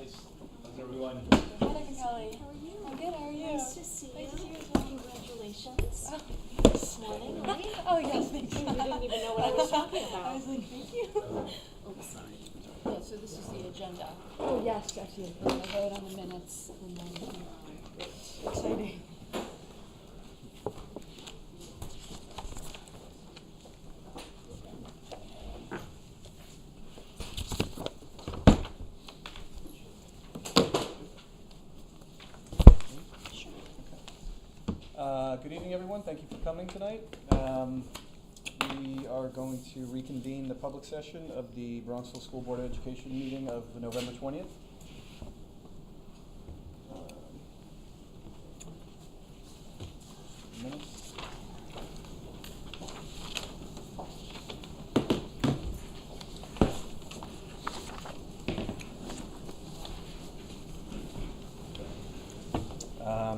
guys. How's everyone? Hi, Dr. Kelly. How are you? I'm good, how are you? Nice to see you. Nice to see you as well. Congratulations. Oh. This morning, right? Oh, yes, thank you. You didn't even know what I was talking about. I was like, thank you. Oh, sorry. Yeah, so this is the agenda. Oh, yes, actually. We're gonna vote on the minutes and then, Exciting. Good evening, everyone. Thank you for coming tonight. We are going to reconvene the public session of the Bronxville School Board of Education meeting of November 20th. Minutes.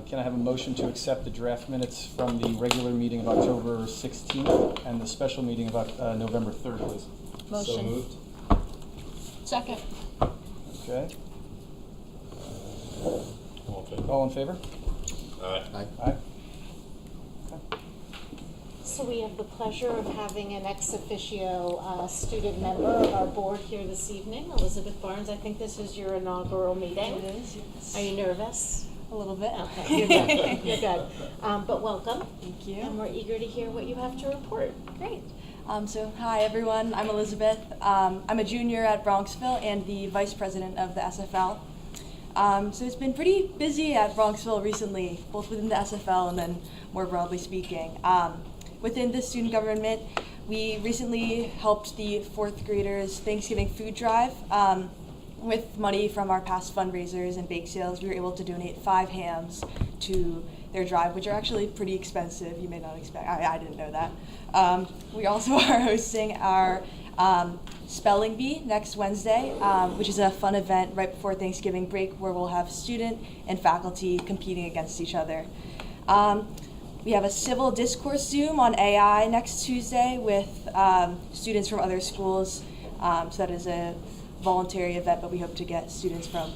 Can I have a motion to accept the draft minutes from the regular meeting of October 16th and the special meeting of November 3rd, please? Motion. So moved. second. Okay. All in favor? All in favor? Aye. Aye. Okay. So we have the pleasure of having an ex officio student member of our board here this evening, Elizabeth Barnes. I think this is your inaugural meeting. It is, yes. Are you nervous? A little bit. Okay, you're good. You're good. But welcome. Thank you. And we're eager to hear what you have to report. Great. So hi everyone, I'm Elizabeth. I'm a junior at Bronxville and the vice president of the SFL. So it's been pretty busy at Bronxville recently, both within the SFL and then more broadly speaking. Within the student government, we recently helped the fourth graders Thanksgiving food drive. With money from our past fundraisers and bake sales, we were able to donate 5 hams to their drive, which are actually pretty expensive. You may not expect, I didn't know that. We also are hosting our Spelling Bee next Wednesday, which is a fun event right before Thanksgiving break where we'll have student and faculty competing against each other. We have a civil discourse Zoom on AI next Tuesday with students from other schools. So that is a voluntary event, but we hope to get students from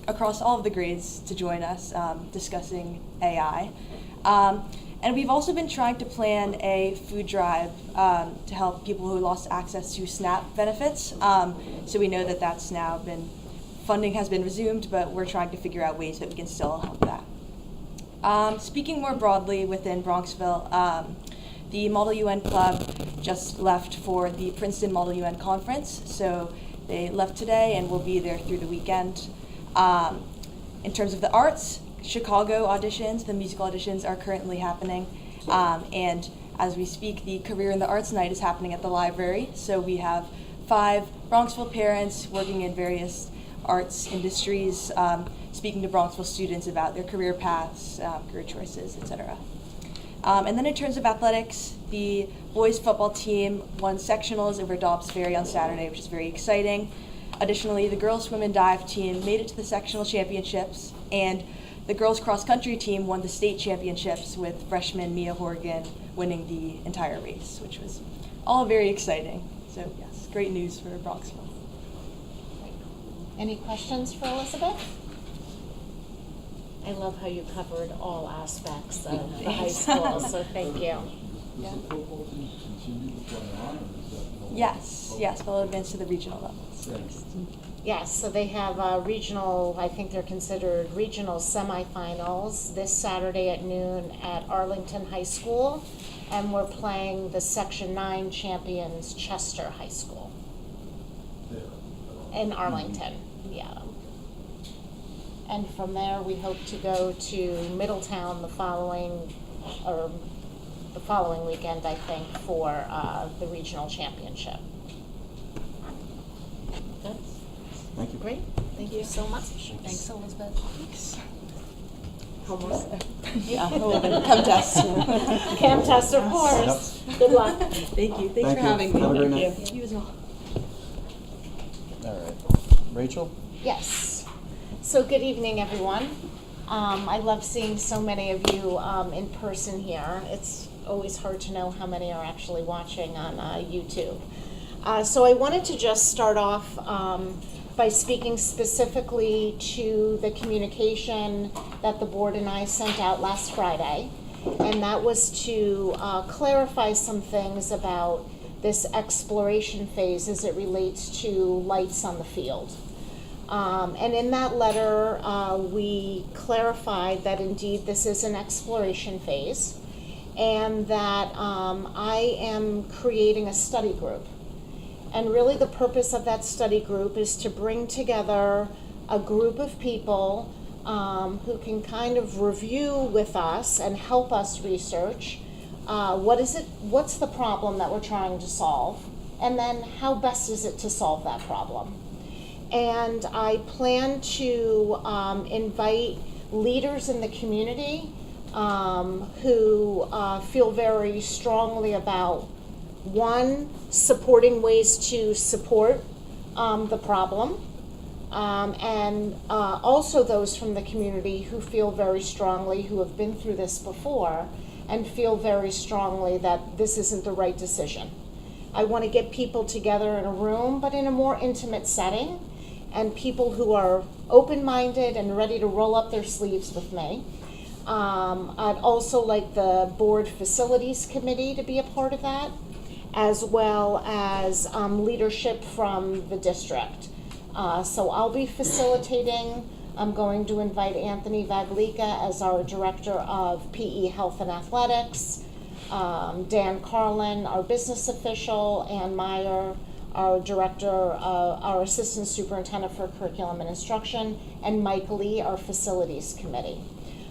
across all of the grades to join us discussing AI. And we've also been trying to plan a food drive to help people who lost access to SNAP benefits. So we know that that's now funding has been resumed, but we're trying to figure out ways that we can still help that. Speaking more broadly within Bronxville, the Model UN Club just left for the Princeton Model UN Conference. So they left today and will be there through the weekend. In terms of the arts, Chicago auditions, the musical auditions are currently happening. And as we speak, the Career in the Arts Night is happening at the library. So we have 5 Bronxville parents working in various arts industries, speaking to Bronxville students about their career paths, career choices, etc. And then in terms of athletics, the boys football team won sectionals over Dobbs Ferry on Saturday, which is very exciting. Additionally, the girls swim and dive team made it to the sectional championships, and the girls cross country team won the state championships with freshman Mia Horgan winning the entire race, which was all very exciting. So yes, great news for Bronxville. Any questions for Elizabeth? I love how you covered all aspects of the high school, so thank you. Yeah. Does the football team continue to play on, or is that? Yes, we'll advance to the regional levels next. Yes, so they have regional, I think they're considered regional semifinals this Saturday at noon at Arlington High School, and we're playing the Section 9 champions Chester High School in Arlington, yeah. And from there, we hope to go to Middletown the following weekend, I think, for the regional championship. Good. Thank you. Great. Thank you so much. Thanks, Elizabeth. Thanks. Homework. Yeah, a little bit. Come test. Cam test, of course. Good luck. Thank you. Thanks Thank for you. having me. Have a great Thank night. you. You as well. All right. Rachel? Yes. So good evening, everyone. I love seeing so many of you in person here. It's always hard to know how many are actually watching on YouTube. So I wanted to just start off by speaking specifically to the communication that the board and I sent out last Friday. And that was to clarify some things about this exploration phase as it relates to lights on the field. And in that letter, we clarified that indeed this is an exploration phase, and that I am creating a study group. And really the purpose of that study group is to bring together a group of people who can kind of review with us and help us research what's the problem that we're trying to solve, and then how best is it to solve that problem. And I plan to invite leaders in the community who feel very strongly about, one, supporting ways to support the problem, and also those from the community who feel very strongly, who have been through this before, and feel very strongly that this isn't the right decision. I want to get people together in a room, but in a more intimate setting, and people who are open-minded and ready to roll up their sleeves with me. I'd also like the board facilities committee to be a part of that, as well as leadership from the district. So I'll be facilitating. I'm going to invite Anthony Vaglica as our director of PE Health and Athletics, Dan Carlin, our business official, Ann Meyer, our director, our assistant superintendent for curriculum and instruction, and Mike Lee, our facilities committee.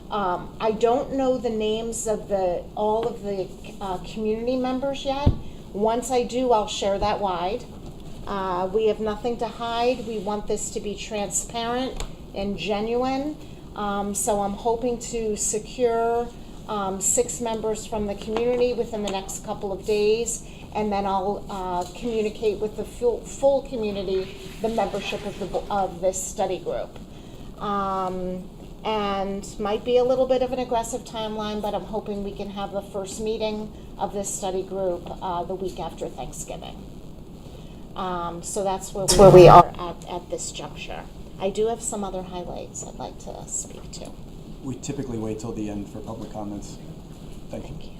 I don't know the names of all of the community members yet. Once I do, I'll share that wide. We have nothing to hide. We want this to be transparent and genuine. So I'm hoping to secure 6 members from the community within the next couple of days, and then I'll communicate with the full community the membership of this study group. And might be a little bit of an aggressive timeline, but I'm hoping we can have the first meeting of this study group the week after Thanksgiving. So that's where we are at this juncture. I do have some other highlights I'd like to speak to. We typically wait till the end for public comments. Thank you.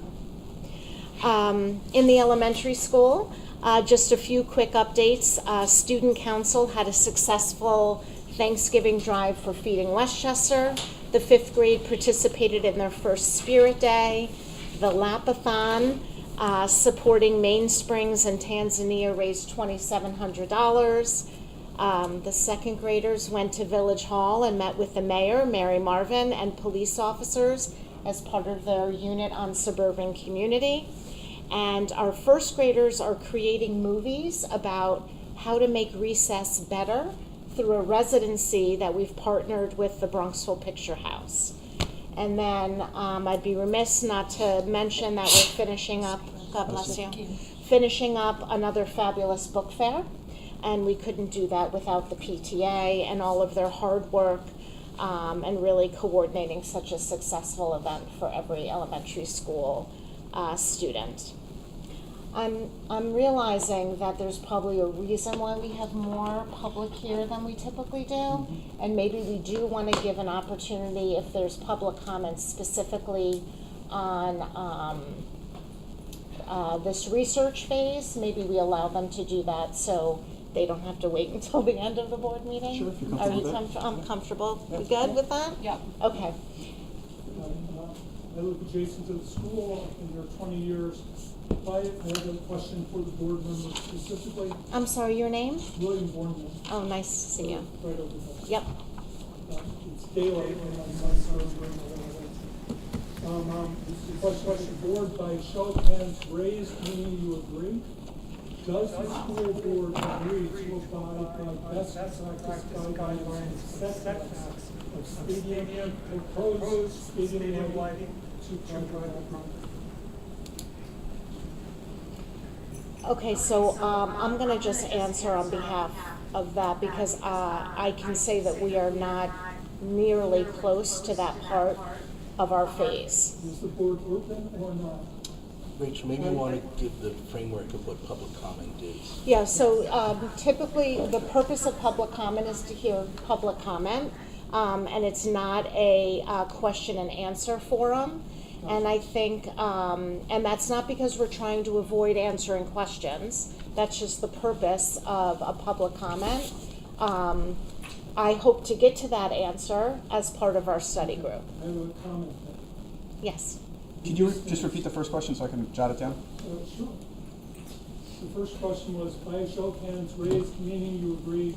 In the elementary school, just a few quick updates. Student Council had a successful Thanksgiving drive for Feeding Westchester. The 5th grade participated in their first Spirit Day. The Lapathon, supporting Mainsprings in Tanzania, raised $2,700. The 2nd graders went to Village Hall and met with the mayor, Mary Marvin, and police officers as part of their unit on suburban community. And our 1st graders are creating movies about how to make recess better through a residency that we've partnered with the Bronxville Picture House. And then I'd be remiss not to mention that we're finishing up, God bless you, finishing up another fabulous book fair. And we couldn't do that without the PTA and all of their hard work and really coordinating such a successful event for every elementary school student. I'm realizing that there's probably a reason why we have more public here than we typically do, and maybe we do want to give an opportunity if there's public comments specifically on this research phase. Maybe we allow them to do that so they don't have to wait until the end of the board meeting. Sure, if you're Are you comfortable with I'm comfortable. We good with that? Yeah. Okay. I live adjacent to the school. I've been here 20 years. I have a question for the board members specifically. I'm sorry, your name? William Bournemouth. Oh, nice to see you. Right over there. Yep. It's daylight and I'm not sorry. This is a question board by show of hands raised, meaning you agree. Does the school board agree to abide by best practice guidelines setbacks of stadium, proposed stadium lighting to private property? Okay, so I'm going to just answer on behalf of that because I can say that we are not nearly close to that part of our phase. Is the board open or not? Rachel, maybe you want to give the framework of what public comment is. Yeah, so typically, the purpose of public comment is to hear public comment, and it's not a question and answer forum. And I think, and that's not because we're trying to avoid answering questions, that's just the purpose of a public comment. I hope to get to that answer as part of our study group. I have a comment. Yes. Could you just repeat the first question so I can jot it down? Sure. The first question was, by a show of hands raised, meaning you agree,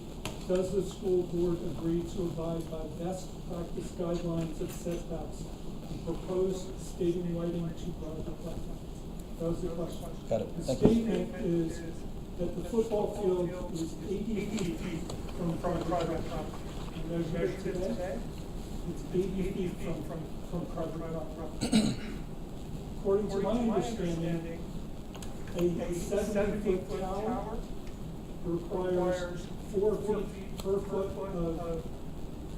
does the school board agree to abide by best practice guidelines of setbacks and propose stating in writing to private property? That was the question. Got it. The Thank you. statement is that the football field is 80 feet from private property. You measured it today, it's 80 feet from private property. According to my understanding, a 7-foot tower requires 4 feet per foot of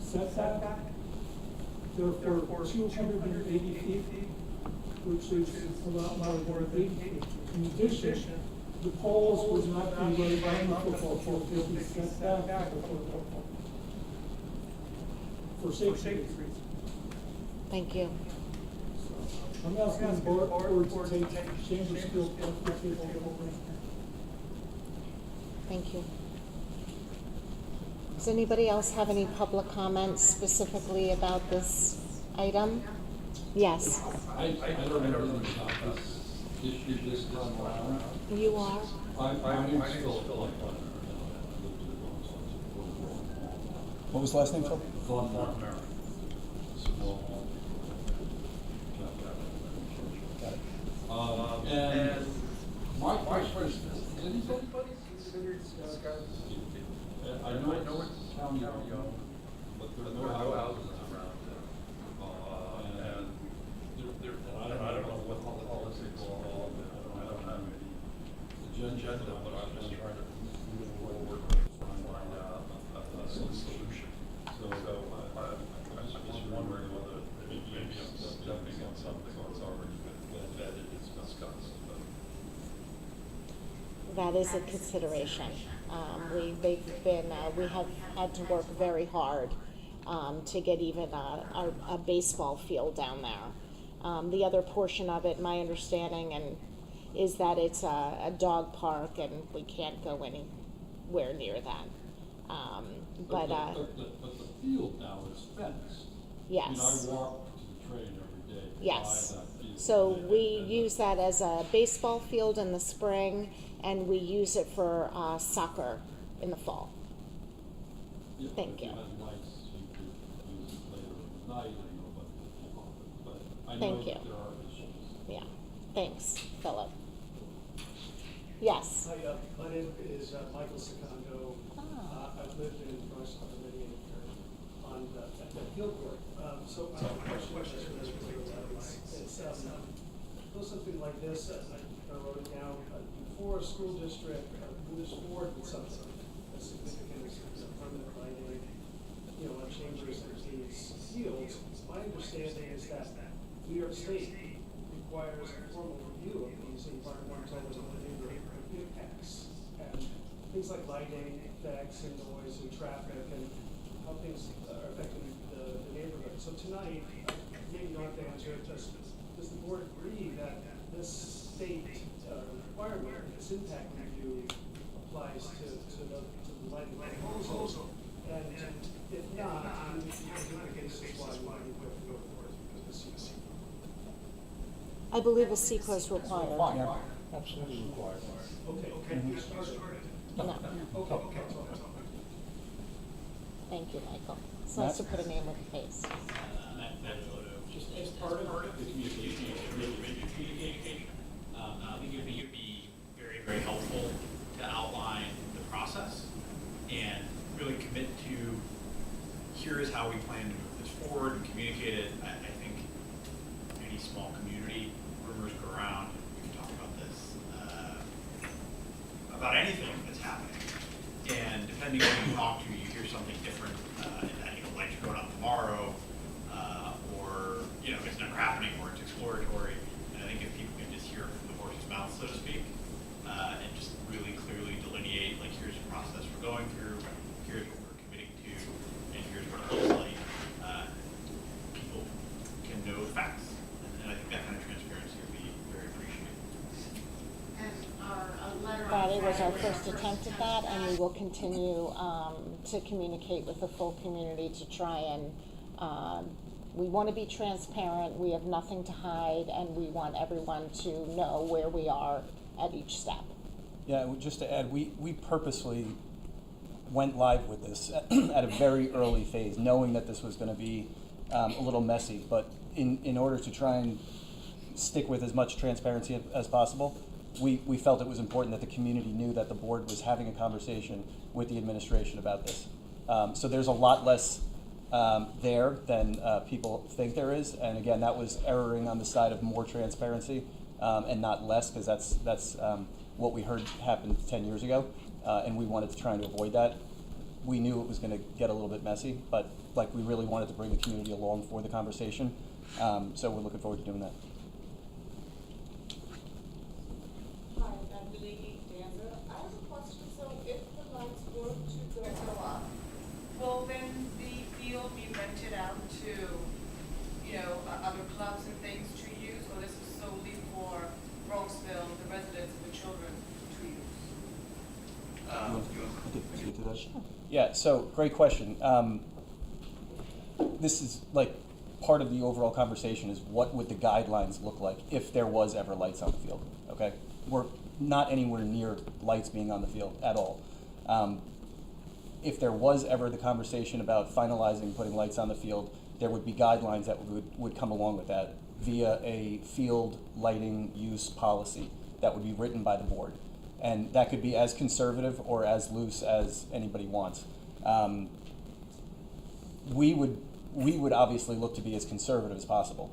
setback. Therefore, 280 feet, which is a lot more than 80 feet. In addition, the poles would not be right on the football field, they'd be set back from the football field. For safety reasons. Thank you. I'm asking the board to take Chambers Field off the table. Thank you. Does anybody else have any public comments specifically about this item? Yes, I don't know anything about this issue this time around. you are. My name's Philip. What was the last name, Phil? And my question is, has anybody considered, I know it's county owned, but there are no houses around there. And I don't know what the politics are all, I don't have any agenda, but I'm just trying to move forward and find a solution. So I'm just wondering whether maybe I'm stepping on something that's already been vetted, it's discussed, but. That is a consideration. We have had to work very hard to get even a baseball field down there. The other portion of it, my understanding, is that it's a dog park and we can't go anywhere near that. But the field now is fenced. yes. I mean, I walk to the train every day. Yes. By that field. So And- we and- use that as a baseball field in the spring, and we use it for soccer in the fall. Yeah, Thank if you. had lights, you could use it later in the night, I know, but I know Thank you. that there are issues. Yeah. Thanks, Philip. Yes. Hi, my name is Michael Secondo. I've lived in Bronxville for many years on that field court. So I have a question it's something like this, I wrote it down, before a school district moves forward with something as significant as permanent lighting, on Chambers and these fields, my understanding is that New York State requires a formal review of these environmental and neighborhood impacts. And things like lighting effects and noise and traffic and how things are affecting the neighborhood. So tonight, maybe you don't have to answer it, just does the board agree that this state requirement, this impact review applies to the lighting proposal? And if not, then you can the cases why you want to go forward because of this. I believe a CEQA is required. Yeah. Absolutely required. Okay. No. Okay. Thank you, Michael. It's nice to put a name with a face. Just as part of the communication, I think it would be very, very helpful to outline the process and really commit to here is how we plan to move this forward and communicate it. I think any small community, rumors go around, we can talk about this, about anything that's happening. And depending on who you talk to, you hear something different, in that, lights are going up tomorrow, or, it's never happening, or it's exploratory. And I think if people can just hear from the Today was our first attempt at that, and we will continue to communicate with the full community to try and, we want to be transparent, we have nothing to hide, and we want everyone to know where we are at each step. Yeah, and just to add, we purposely went live with this at a very early phase, knowing that this was going to be a little messy, but in order to try and stick with as much transparency as possible, we felt it was important that the community knew that the board was having a conversation with the administration about this. So there's a lot less there than people think there is, and again, that was erring on the side of more transparency and not less, because that's what we heard happened 10 years ago, and we wanted to try and avoid that. We knew it was going to get a little bit messy, but like we really wanted to bring the community along for the conversation, so we're looking forward to doing that. Hi, I'm Lady Danza. I have a question. So if the lights were to go up, will then the field be rented out to, other clubs and things to use, or this is solely for Bronxville, the residents and the children to use? Yeah, so great question. This is like part of the overall conversation is what would the guidelines look like if there was ever lights on the field, okay? We're not anywhere near lights being on the field at all. If there was ever the conversation about finalizing putting lights on the field, there would be guidelines that would come along with that via a field lighting use policy that would be written by the board. And that could be as conservative or as loose as anybody wants. We would obviously look to be as conservative as possible,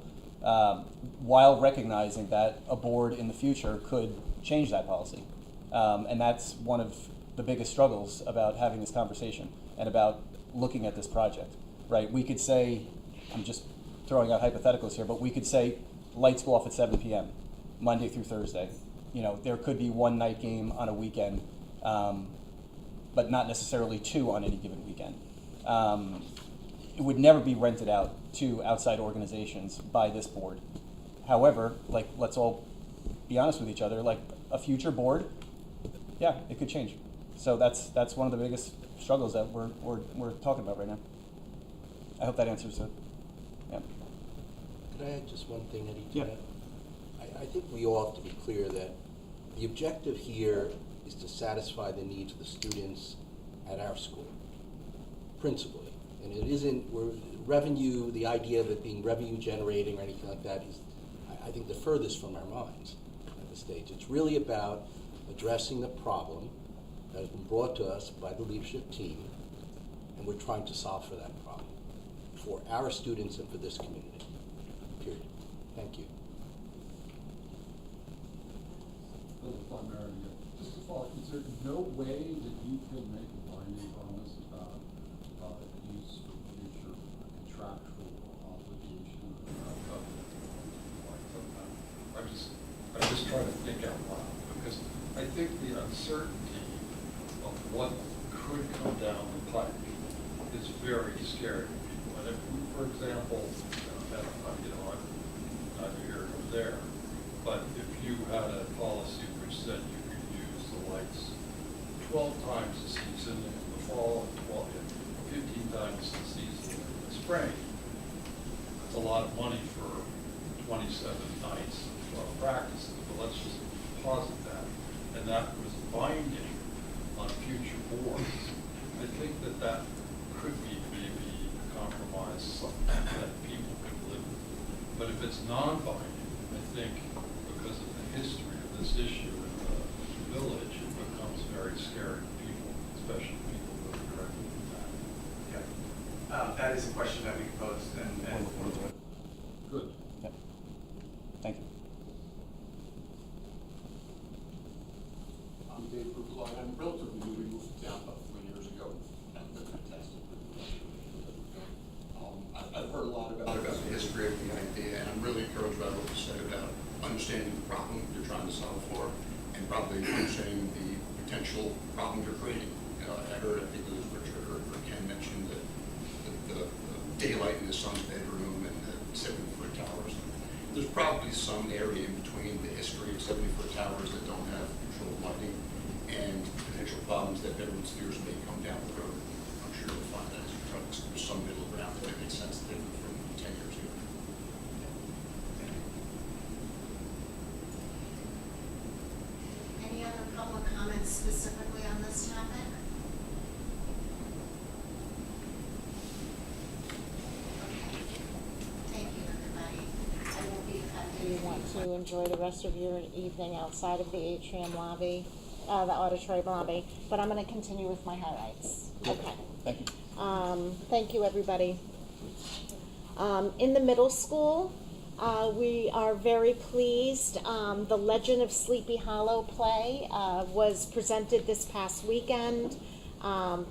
while recognizing that a board in the future could change that policy. And that's one of the biggest struggles about having this conversation and about looking at this project, right? We could say, I'm just throwing out hypotheticals here, but we could say lights go off at 7 p.m., Monday through Thursday. There could be one night game on a weekend, but not necessarily two on any given weekend. It would never be rented out to outside organizations by this board. However, let's all be honest with each other, a future board, yeah, it could change. So that's one of the biggest struggles that we're talking about right now. I hope that answers it. Yeah. Could I add just one thing, Eddie, to Yeah. that? I think we all have to be clear that the objective here is to satisfy the needs of the students at our school, principally. And it isn't, revenue, the idea of it being revenue generating or anything like that is, I think, the furthest from our minds at this stage. It's really about addressing the problem that has been brought to us by the leadership team, and we're trying to solve for that problem, for our students and for this community, period. Thank you. Just to follow, is there no way that you can make a binding promise about use for future contractual obligation? I'm just trying to think out loud, because I think the uncertainty of what could come down the pipe is very scary to people. And if we, for example, I'm neither here nor there, but if you had a policy which said you could use the lights 12 times a season in the fall and 15 times a season in the spring, that's a lot of money for 27 nights of practices. But let's just posit that. And that was binding on future boards. I think that could be maybe a compromise that people could live with. But if it's non-binding, I think because of the history of this issue in the village, it becomes very scary to people, especially people who are directly impacted. Yeah. That is a question that we can pose and Good. Yeah. Thank you. I'm Dave Brookline. I'm relatively new. We moved to town about 3 years ago, and it's been fantastic. I've heard a lot about the history of the idea, and I'm really encouraged by what you said about understanding the problem you're trying to solve for, and probably understanding the potential problem you're creating. I heard, I think it was Richard or Ken mentioned that the daylight in the son's bedroom and the 70-foot towers. There's probably some area in between the history of 70-foot towers that don't have controlled lighting and potential problems that veterans fears may come down the road. I'm sure you'll find that as you try to explore some middle ground that makes sense different from 10 years ago. Any other public comments specifically on this topic? Okay. Thank you, everybody. I will be affected. You want to enjoy the rest of your evening outside of the atrium lobby, the auditorium lobby, but I'm going to continue with my highlights. Okay. Thank you. Thank you, everybody. In the middle school, we are very pleased. The Legend of Sleepy Hollow play was presented this past weekend.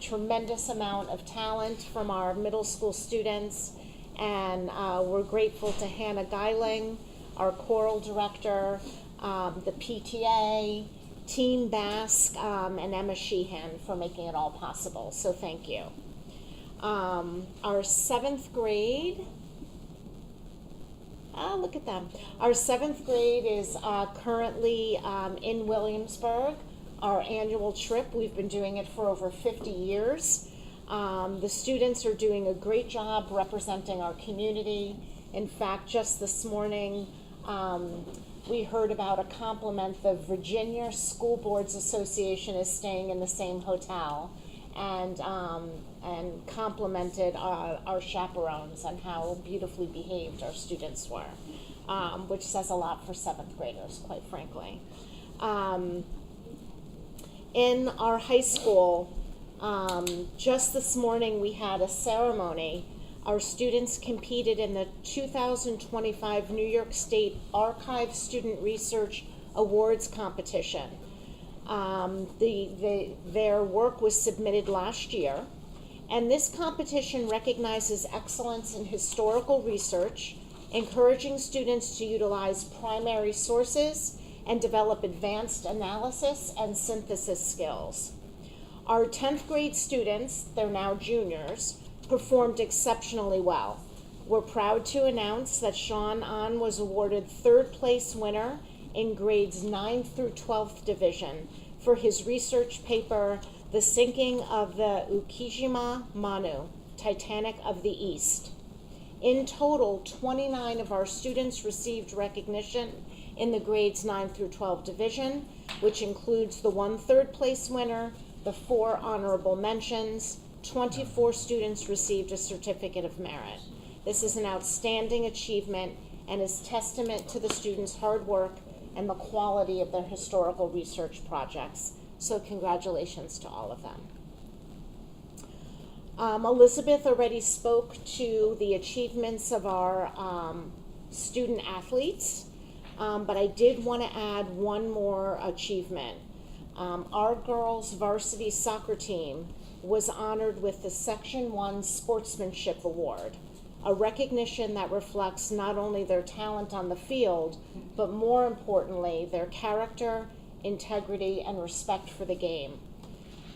Tremendous amount of talent from our middle school students, and we're grateful to Hannah Geiling, our choral director, the PTA, Team Basque, and Emma Sheehan for making it all possible. So thank you. Our 7th grade, look at them. Our 7th grade is currently in Williamsburg, our annual trip. We've been doing it for over 50 years. The students are doing a great job representing our community. In fact, just this morning, we heard about a compliment. The Virginia School Boards Association is staying in the same hotel, and complimented our chaperones and how beautifully behaved our students were, which says a lot for 7th graders, quite frankly. In our high school, just this morning we had a ceremony. Our students competed in the 2025 New York State Archive Student Research Awards competition. Their work was submitted last year, and this competition recognizes excellence in historical research, encouraging students to utilize primary sources and develop advanced analysis and synthesis skills. Our 10th grade students, they're now juniors, performed exceptionally well. We're proud to announce that Sean An was awarded 3rd place winner in grades 9th through 12th division for his research paper, The Sinking of the Ukijima Manu, Titanic of the East. In total, 29 of our students received recognition in the grades 9 through 12 division, which includes the 1 3rd place winner, the 4 honorable mentions. 24 students received a certificate of merit. This is an outstanding achievement and is testament to the students' hard work and the quality of their historical research projects. So congratulations to all of them. Elizabeth already spoke to the achievements of our student athletes, but I did want to add one more achievement. Our girls' varsity soccer team was honored with the Section 1 Sportsmanship Award, a recognition that reflects not only their talent on the field, but more importantly, their character, integrity, and respect for the game.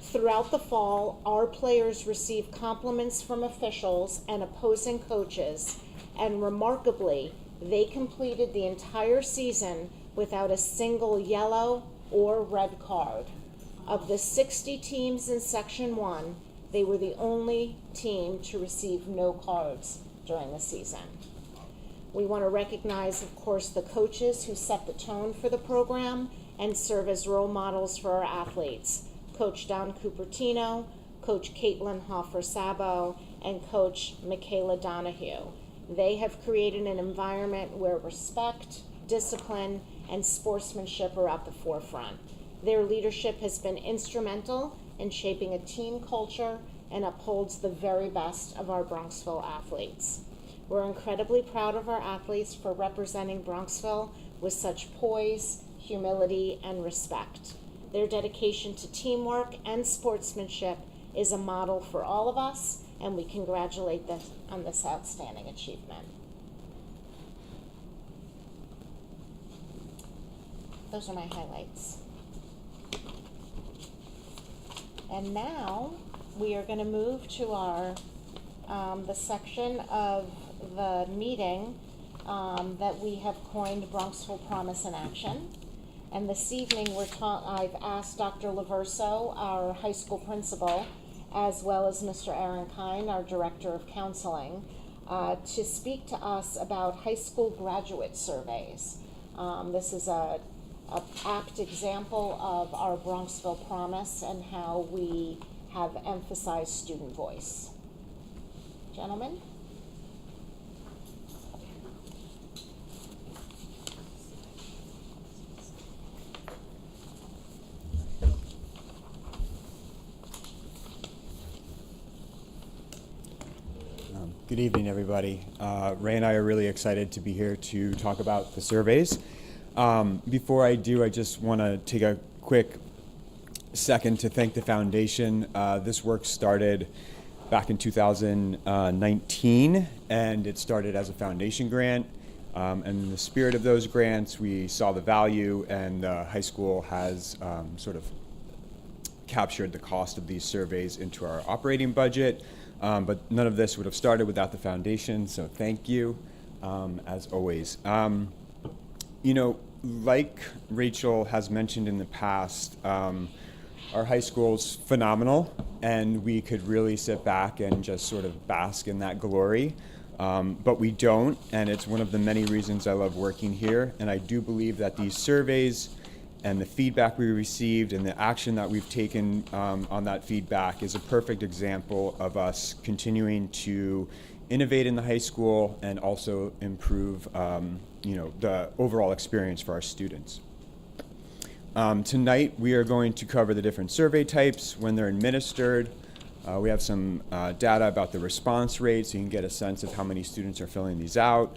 Throughout the fall, our players received compliments from officials and opposing coaches, and remarkably, they completed the entire season without a single yellow or red card. Of the 60 teams in Section 1, they were the only team to receive no cards during the season. We want to recognize, of course, the coaches who set the tone for the program and serve as role models for our athletes. Coach Don Cupertino, Coach Caitlin Hoffer-Sabo, and Coach Michaela Donahue. They have created an environment where respect, discipline, and sportsmanship are at the forefront. Their leadership has been instrumental in shaping a team culture and upholds the very best of our Bronxville athletes. We're incredibly proud of our athletes for representing Bronxville with such poise, humility, and respect. Their dedication to teamwork and sportsmanship is a model for all of us, and we congratulate them on this outstanding achievement. Those are my highlights. And now we are going to move to our the section of the meeting that we have coined Bronxville Promise in Action. And this evening, I've asked Dr. Laverso, our high school principal, as well as Mr. Aaron Kine, our director of counseling, to speak to us about high school graduate surveys. This is a apt example of our Bronxville promise and how we have emphasized student voice. Gentlemen? Good evening, everybody. Ray and I are really excited to be here to talk about the surveys. Before I do, I just want to take a quick second to thank the foundation. This work started back in 2019, and it started as a foundation grant. And in the spirit of those grants, we saw the value, and the high school has sort of captured the cost of these surveys into our operating budget. But none of this would have started without the foundation, so thank you, as always. You know, like Rachel has mentioned in the past, our high school's phenomenal, and we could really sit back and just sort of bask in that glory. But we don't, and it's one of the many reasons I love working here. And I do believe that these surveys and the feedback we received and the action that we've taken on that feedback is a perfect example of us continuing to innovate in the high school and also improve you know, the overall experience for our students. Tonight we are going to cover the different survey types, when they're administered. We have some data about the response rate, so you can get a sense of how many students are filling these out.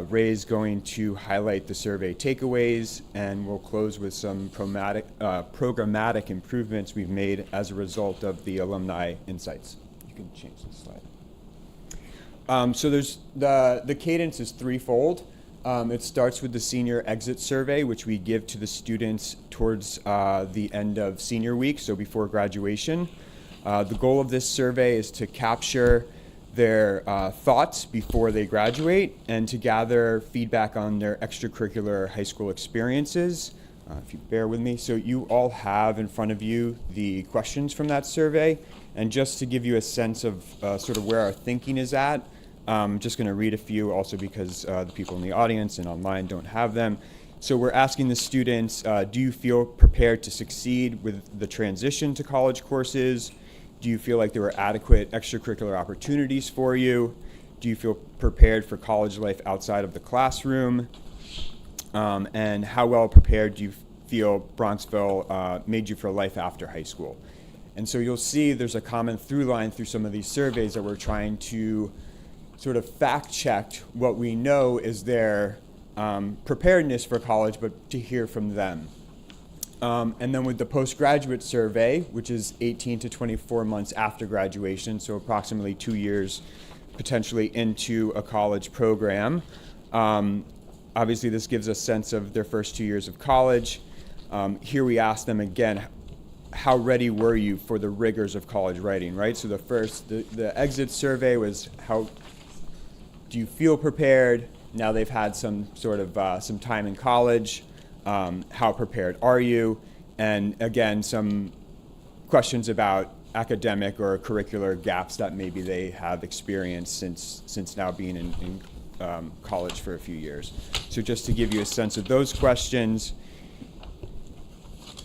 Ray's going to highlight the survey takeaways, and we'll close with some programmatic improvements we've made as a result of the alumni insights. You can change the slide. So there's the cadence is threefold. It starts with the senior exit survey, which we give to the students towards the end of senior week, so before graduation. The goal of this survey is to capture their thoughts before they graduate and to gather feedback on their extracurricular high school experiences. If you bear with me. So you all have in front of you the questions from that survey. And just to give you a sense of sort of where our thinking is at, I'm just going to read a few also because the people in the audience and online don't have them. So we're asking the students, do you feel prepared to succeed with the transition to college courses? Do you feel like there were adequate extracurricular opportunities for you? Do you feel prepared for college life outside of the classroom? And how well prepared do you feel Bronxville made you for life after high school? And so you'll see there's a common through line through some of these surveys that we're trying to sort of fact check what we know is their preparedness for college, but to hear from them. And then with the postgraduate survey, which is 18 to 24 months after graduation, so approximately 2 years potentially into a college program. Obviously, this gives a sense of their first 2 years of college. Here we ask them again, how ready were you for the rigors of college writing, right? So the exit survey was how do you feel prepared? Now they've had some sort of some time in college. How prepared are you? And again, some questions about academic or curricular gaps that maybe they have experienced since now being in college for a few years. So just to give you a sense of those questions,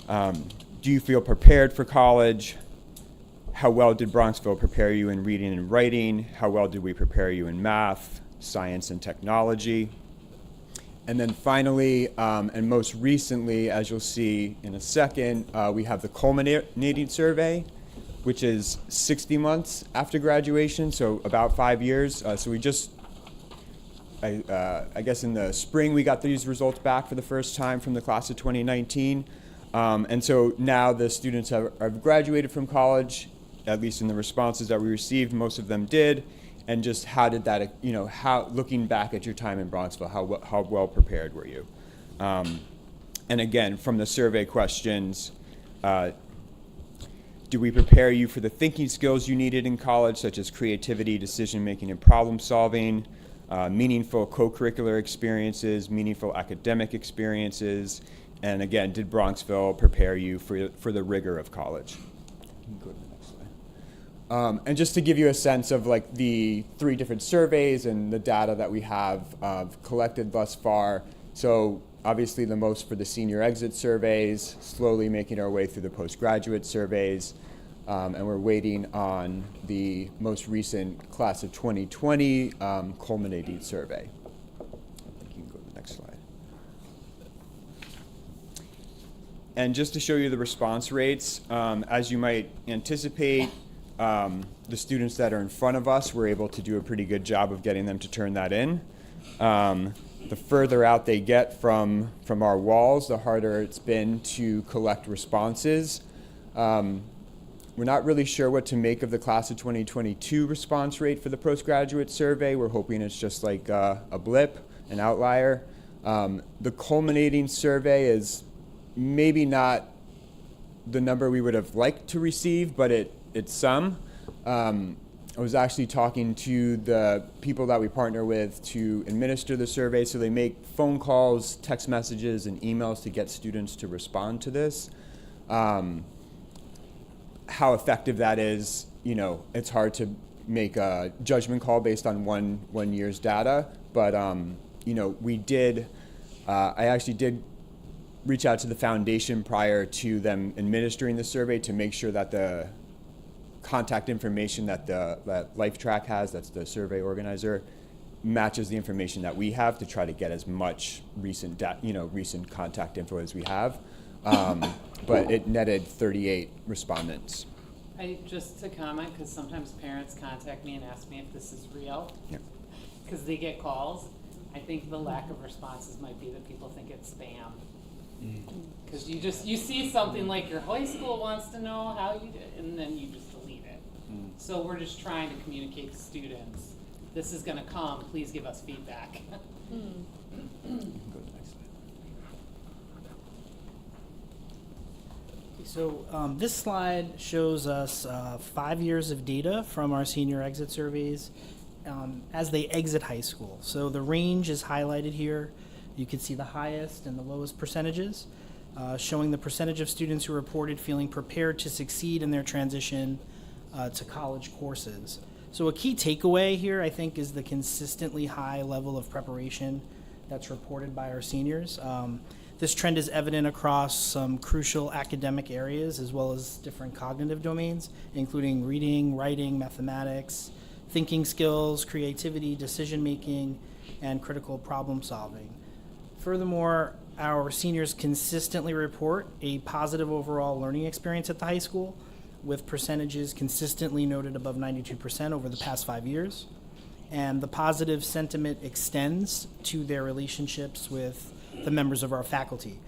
do you feel prepared for college? How well did Bronxville prepare you in reading and writing? How well did we prepare you in math, science, and technology? And then finally, and most recently, as you'll see in a second, we have the culminating survey, which is 60 months after graduation, so about 5 years. So we just, I guess in the spring, we got these results back for the first time from the class of 2019. And so now the students have graduated from college, at least in the responses that we received, most of them did. And just how did that, you know, how, looking back at your time in Bronxville, how well prepared were you? And again, from the survey questions, do we prepare you for the thinking skills you needed in college, such as creativity, decision-making, and problem-solving, meaningful co-curricular experiences, meaningful academic experiences, And again, did Bronxville prepare you for the rigor of college? You can go to the next slide. And just to give you a sense of like the 3 different surveys and the data that we have collected thus far. So obviously the most for the senior exit surveys, slowly making our way through the postgraduate surveys. And we're waiting on the most recent class of 2020 culminating survey. You can go to the next slide. And just to show you the response rates, as you might anticipate, the students that are in front of us, we're able to do a pretty good job of getting them to turn that in. The further out they get from our walls, the harder it's been to collect responses. We're not really sure what to make of the class of 2022 response rate for the postgraduate survey. We're hoping it's just like a blip, an outlier. The culminating survey is maybe not the number we would have liked to receive, but it's some. I was actually talking to the people that we partner with to administer the survey, so they make phone calls, text messages, and emails to get students to respond to this. How effective that is, it's hard to make a judgment call based on one year's data, but we did. I actually did reach out to the foundation prior to them administering the survey to make sure that the contact information that LifeTrack has, that's the survey organizer, matches the information that we have to try to get as much recent contact info as we have. But it netted 38 respondents. Just to comment, because sometimes parents contact me and ask me if this is real, Yeah. because they get calls. I think the lack of responses might be that people think it's spam. Because you see something like your high school wants to know how you did, and then you just delete it. So we're just trying to communicate to students, this is going to come, please give us feedback. Go to the next slide. So this slide shows us 5 years of data from our senior exit surveys as they exit high school. So the range is highlighted here. You can see the highest and the lowest percentages, showing the percentage of students who reported feeling prepared to succeed in their transition to college courses. So a key takeaway here, I think, is the consistently high level of preparation that's reported by our seniors. This trend is evident across some crucial academic areas as well as different cognitive domains, including reading, writing, mathematics, thinking skills, creativity, decision-making, and critical problem solving. Furthermore, our seniors consistently report a positive overall learning experience at the high school, with percentages consistently noted above 92% over the past 5 years. And the positive sentiment extends to their relationships with the members of our faculty,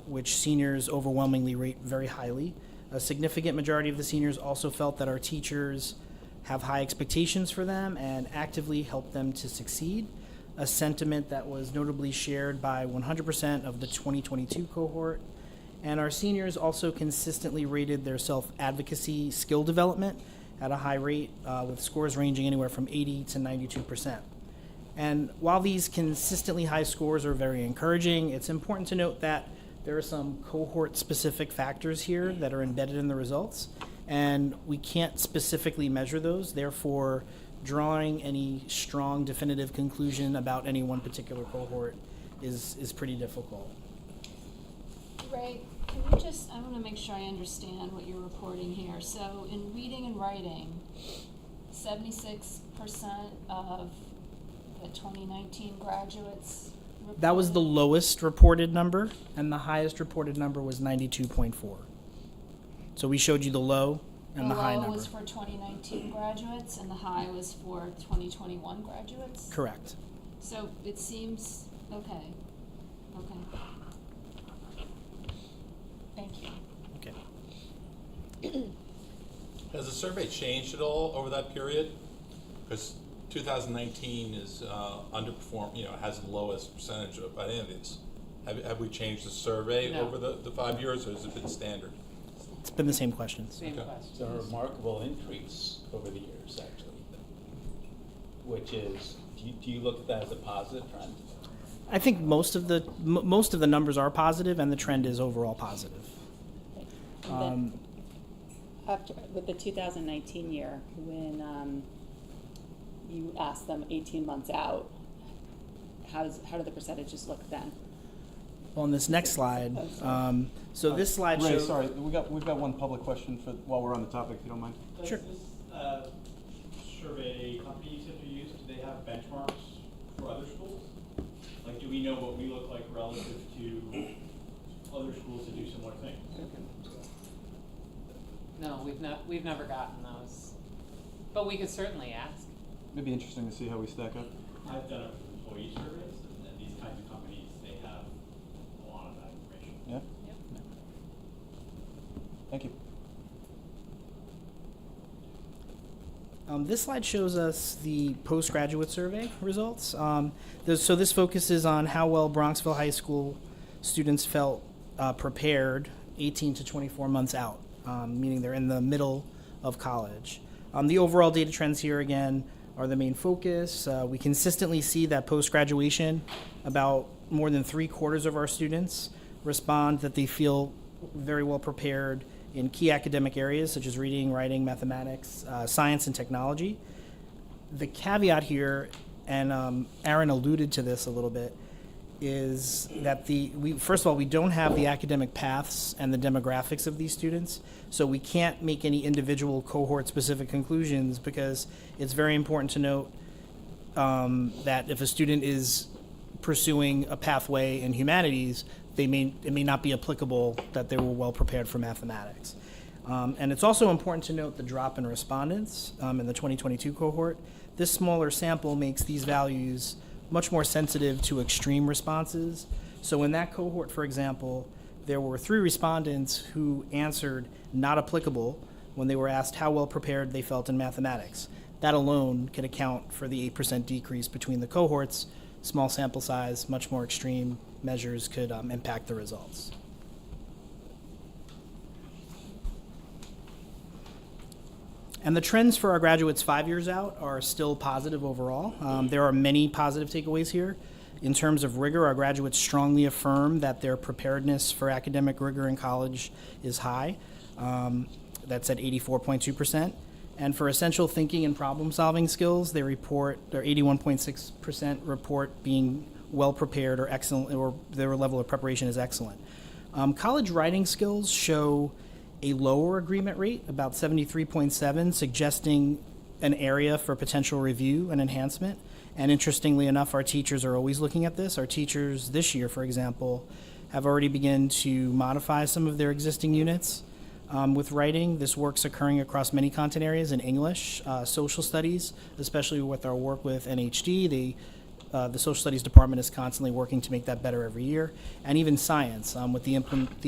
which seniors overwhelmingly rate very highly. A significant majority of the seniors also felt that our teachers have high expectations for them and actively help them to succeed, a sentiment that was notably shared by 100% of the 2022 cohort. And our seniors also consistently rated their self-advocacy skill development at a high rate, with scores ranging anywhere from 80 to 92%. And while these consistently high scores are very encouraging, it's important to note that there are some cohort-specific factors here that are embedded in the results, and we can't specifically measure those. Therefore, drawing any strong definitive conclusion about any one particular cohort is pretty difficult. Ray, can you I want to make sure I understand what you're reporting here. So in reading and writing, 76% of the 2019 graduates reported? That was the lowest reported number, and the highest reported number was 92.4. So we showed you the low and the high number. The low was for 2019 graduates, and the high was for 2021 graduates? Correct. So it seems, okay. Thank you. Okay. Has the survey changed at all over that period? Because 2019 is underperformed, has the lowest percentage of any of these. Have we changed the survey No. over the 5 years, or has it been standard? It's been the same questions. Same Okay. question. It's a remarkable increase over the years, actually, which is, do you look at that as a positive trend? I think most of the numbers are positive, and the trend is overall positive. And then after, with the 2019 year, when you asked them 18 months out, how do the percentages look then? On this next slide, so this slide Ray, shows. sorry, we've got one public question while we're on the topic, if you don't mind. Sure. Does this survey company you said you use, do they have benchmarks for other schools? Like, do we know what we look like relative to other schools that do similar things? No, we've never gotten those, but we could certainly ask. It'd be interesting to see how we stack up. I've done it for employee surveys, and these kinds of companies, they have a lot of that information. Yeah? Yep. Thank you. This slide shows us the postgraduate survey results. So this focuses on how well Bronxville High School students felt prepared 18 to 24 months out, meaning they're in the middle of college. The overall data trends here, again, are the main focus. We consistently see that post-graduation, about more than 3/4 of our students respond that they feel very well prepared in key academic areas such as reading, writing, mathematics, science, and technology. The caveat here, and Aaron alluded to this a little bit, is that first of all, we don't have the academic paths and the demographics of these students, so we can't make any individual cohort-specific conclusions, because it's very important to note that if a student is pursuing a pathway in humanities, it may not be applicable that they were well prepared for mathematics. And it's also important to note the drop in respondents in the 2022 cohort. This smaller sample makes these values much more sensitive to extreme responses. So in that cohort, for example, there were 3 respondents who answered not applicable when they were asked how well prepared they felt in mathematics. That alone could account for the 8% decrease between the cohorts. Small sample size, much more extreme measures could impact the results. And the trends for our graduates 5 years out are still positive overall. There are many positive takeaways here. In terms of rigor, our graduates strongly affirm that their preparedness for academic rigor in college is high. That's at 84.2%. And for essential thinking and problem-solving skills, their 81.6% report being well prepared or excellent, or their level of preparation is excellent. College writing skills show a lower agreement rate, about 73.7, suggesting an area for potential review and enhancement. And interestingly enough, our teachers are always looking at this. Our teachers this year, for example, have already begun to modify some of their existing units with writing. This work's occurring across many content areas in English, social studies, especially with our work with NHD. The social studies department is constantly working to make that better every year, and even science with the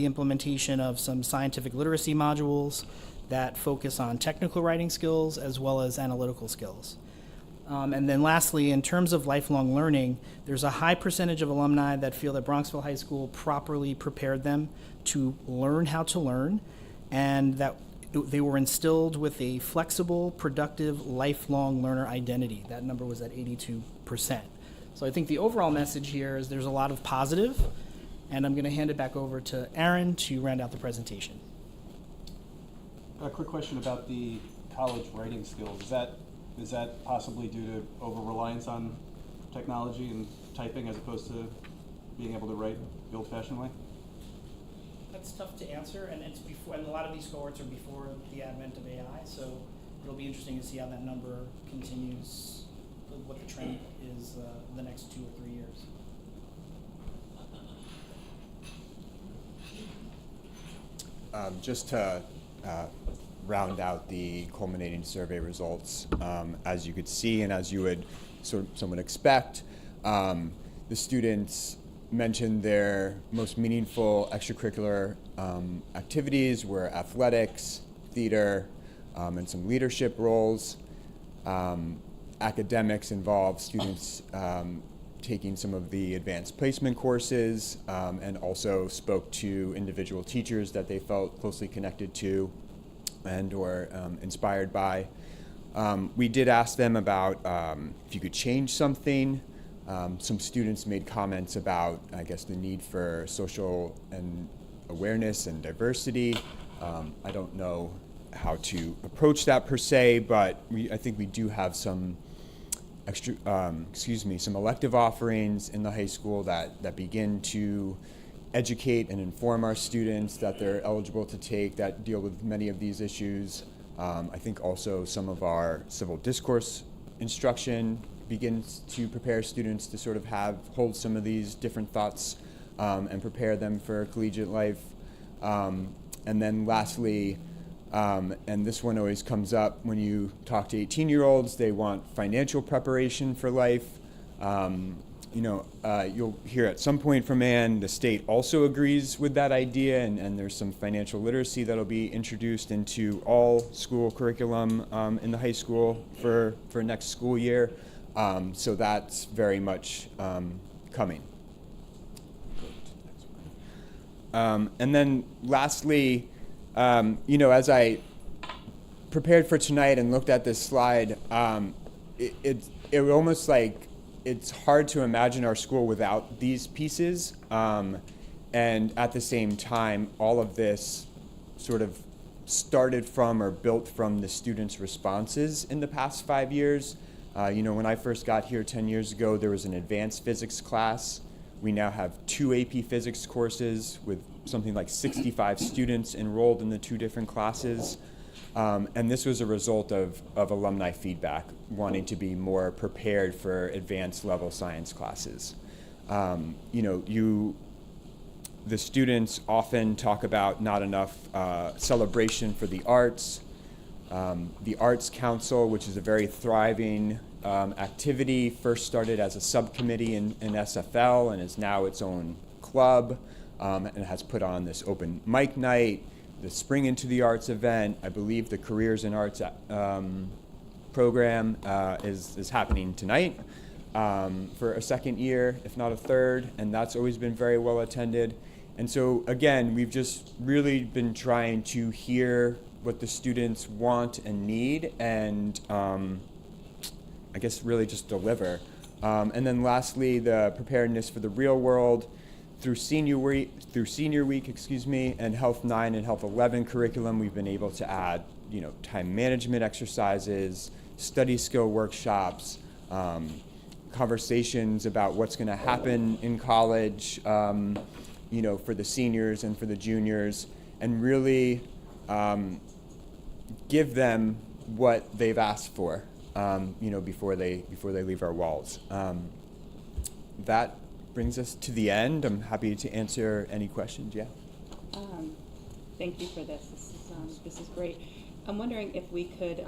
implementation of some scientific literacy modules that focus on technical writing skills as well as analytical skills. And then lastly, in terms of lifelong learning, there's a high percentage of alumni that feel that Bronxville High School properly prepared them to learn how to learn, and that they were instilled with a flexible, productive, lifelong learner identity. That number was at 82%. So I think the overall message here is there's a lot of positive, and I'm going to hand it back over to Aaron to round out the presentation. A quick question about the college writing skills. Is that possibly due to over-reliance on technology and typing as opposed to being able to write the old-fashioned way? That's tough to answer, and it's before, and a lot of these cohorts are before the advent of AI, so it'll be interesting to see how that number continues, what the trend is the next 2 or 3 years. Just to round out the culminating survey results, as you could see and as you would someone expect, the students mentioned their most meaningful extracurricular activities were athletics, theater, and some leadership roles. Academics involved students taking some of the advanced placement courses, and also spoke to individual teachers that they felt closely connected to and or inspired by. We did ask them about if you could change something Some students made comments about, I guess, the need for social and awareness and diversity. I don't know how to approach that per se, but I think we do have some some elective offerings in the high school that begin to educate and inform our students that they're eligible to take, that deal with many of these issues. I think also some of our civil discourse instruction begins to prepare students to sort of hold some of these different thoughts and prepare them for collegiate life. And then lastly, and this one always comes up when you talk to 18-year-olds, they want financial preparation for life. You'll hear at some point from Ann, the state also agrees with that idea, and there's some financial literacy that'll be introduced into all school curriculum in the high school for next school year. So that's very much coming. And then lastly, as I prepared for tonight and looked at this slide, it almost like it's hard to imagine our school without these pieces. And at the same time, all of this sort of started from or built from the students' responses in the past 5 years. When I first got here 10 years ago, there was an advanced physics class. We now have 2 AP physics courses with something like 65 students enrolled in the 2 different classes. And this was a result of alumni feedback, wanting to be more prepared for advanced level science classes. The students often talk about not enough celebration for the arts. The Arts Council, which is a very thriving activity, first started as a subcommittee in SFL and is now its own club, and has put on this open mic night, the Spring Into the Arts event. I believe the Careers in Arts program is happening tonight for a second year, if not a third, and that's always been very well attended. And so again, we've just really been trying to hear what the students want and need, and I guess really just deliver. And then lastly, the preparedness for the real world through senior week, and Health 9 and Health 11 curriculum. We've been able to add, time management exercises, study skill workshops, conversations about what's going to happen in college, for the seniors and for the juniors, and really give them what they've asked for, before they leave our walls. That brings us to the end. I'm happy to answer any questions. Yeah. Thank you for this. This is great. I'm wondering if we could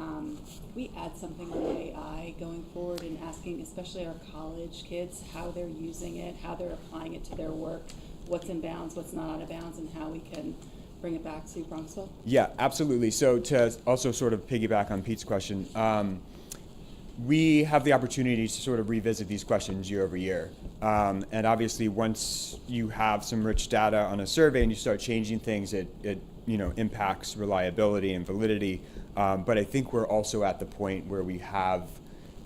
we add something on AI going forward and asking, especially our college kids, how they're using it, how they're applying it to their work, what's in bounds, what's not out of bounds, and how we can bring it back to Bronxville? Yeah, absolutely. So to also sort of piggyback on Pete's question, we have the opportunity to sort of revisit these questions year over year. And obviously, once you have some rich data on a survey and you start changing things, it impacts reliability and validity. But I think we're also at the point where we have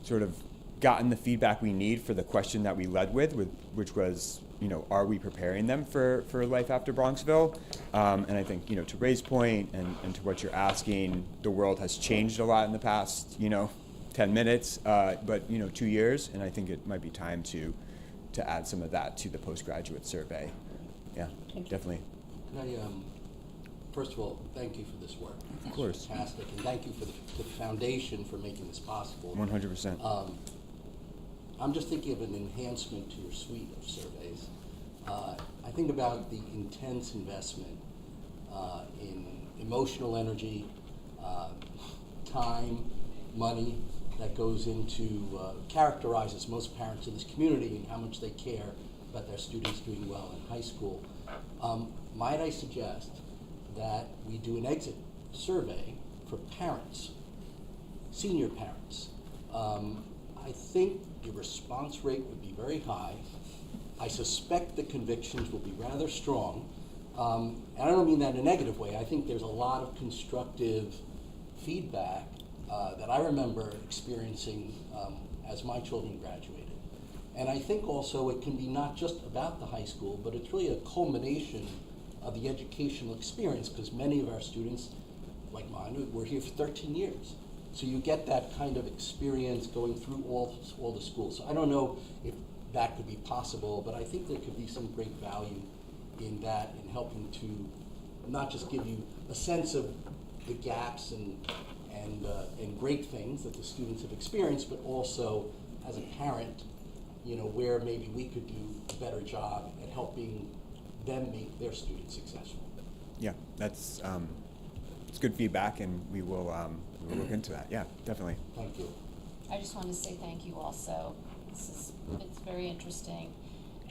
sort of gotten the feedback we need for the question that we led with which was, are we preparing them for life after Bronxville? And I think, to Ray's point and to what you're asking, the world has changed a lot in the past, 10 minutes, but 2 years, and I think it might be time to add some of that to the postgraduate survey. Yeah, definitely. Can I, first of all, thank you for this work. Of course. It's fantastic, and thank you for the foundation for making this possible. 100%. I'm just thinking of an enhancement to your suite of surveys. I think about the intense investment in emotional energy, time, money that goes into characterizes most parents in this community and how much they care about their students doing well in high school. Might I suggest that we do an exit survey for parents, senior parents? I think the response rate would be very high. I suspect the convictions will be rather strong. And I don't mean that in a negative way. I think there's a lot of constructive feedback that I remember experiencing as my children graduated. And I think also it can be not just about the high school, but it's really a culmination of the educational experience, because many of our students, like mine, were here for 13 years. So you get that kind of experience going through all the schools. So I don't know if that could be possible, but I think there could be some great value in that, in helping to not just give you a sense of the gaps and great things that the students have experienced, but also as a parent, you know, where maybe we could do a better job at helping them make their students successful. Yeah, that's it's good feedback, and we will look into that. Yeah, definitely. Thank you. I just want to say thank you also. It's very interesting.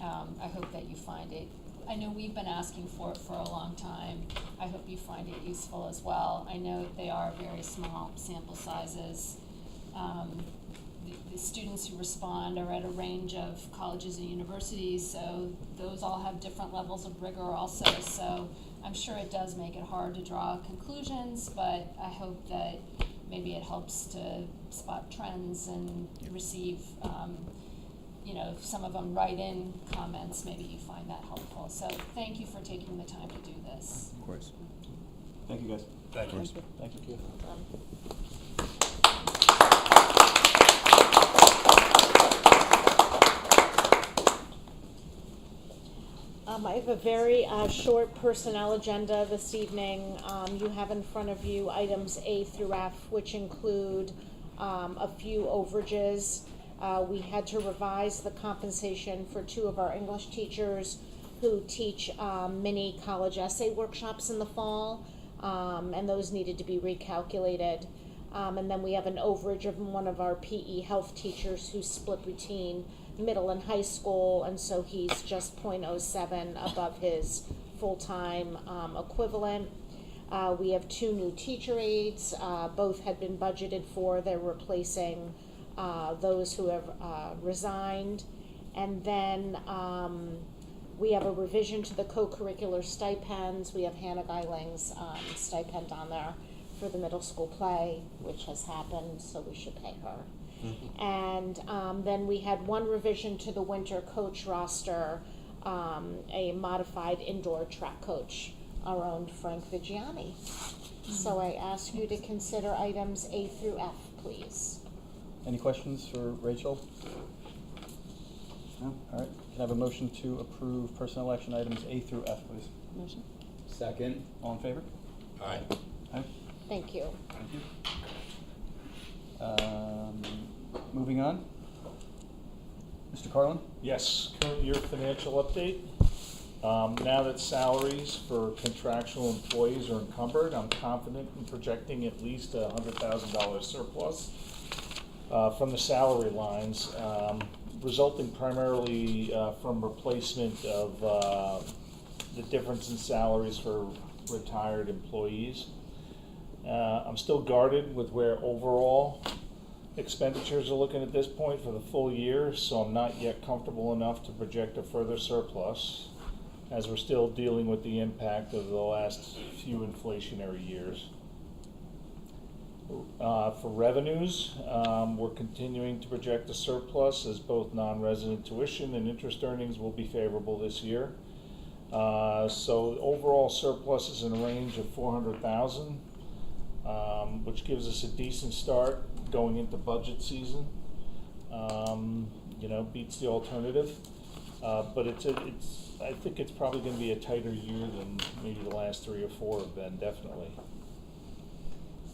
I hope that you find it. I know we've been asking for it for a long time. I hope you find it useful as well. I know they are very small sample sizes. The students who respond are at a range of colleges and universities, so those all have different levels of rigor also. So I'm sure it does make it hard to draw conclusions, but I hope that maybe it helps to spot trends and receive, you know, some of them write in comments. Maybe you find that helpful. So thank you for taking the time to do this. Of course. Thank you, guys. Thank you. Thank you. I have a very short personnel agenda this evening. You have in front of you items A through F, which include a few overages. We had to revise the compensation for 2 of our English teachers who teach mini college essay workshops in the fall, and those needed to be recalculated. And then we have an overage of one of our PE health teachers who split between middle and high school, and so he's just 0.07 above his full-time equivalent. We have 2 new teacher aides. Both had been budgeted for. They're replacing those who have resigned. And then we have a revision to the co-curricular stipends. We have Hannah Geiling's stipend on there for the middle school play, which has happened, so we should pay her. And then we had 1 revision to the winter coach roster, a modified indoor track coach, our own Frank Vigiani. So I ask you to consider items A through F, please. Any questions for Rachel? No? All right. Can I have a motion to approve personnel action items A through F, please? Motion. Second. All in favor? Aye. Aye. Thank you. Thank you. Moving on. Mr. Carlin? Yes, current year financial update. Now that salaries for contractual employees are encumbered, I'm confident in projecting at least a $100,000 surplus from the salary lines, resulting primarily from replacement of the difference in salaries for retired employees. I'm still guarded with where overall expenditures are looking at this point for the full year, so I'm not yet comfortable enough to project a further surplus, as we're still dealing with the impact of the last few inflationary years. For revenues, we're continuing to project a surplus, as both non-resident tuition and interest earnings will be favorable this year. So overall surplus is in a range of $400,000, which gives us a decent start going into budget season. You know, beats the alternative, but I think it's probably going to be a tighter year than maybe the last 3 or 4 have been, definitely.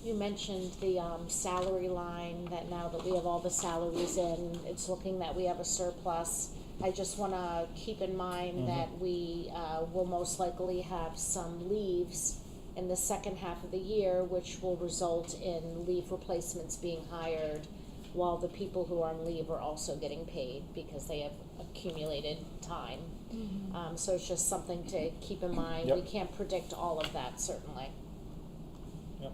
You mentioned the salary line, that now that we have all the salaries in, it's looking that we have a surplus. I just want to keep in mind that we will most likely have some leaves in the second half of the year, which will result in leave replacements being hired, while the people who are on leave are also getting paid because they have accumulated time. So it's just something to keep in mind. Yep. We can't predict all of that, certainly. Yep.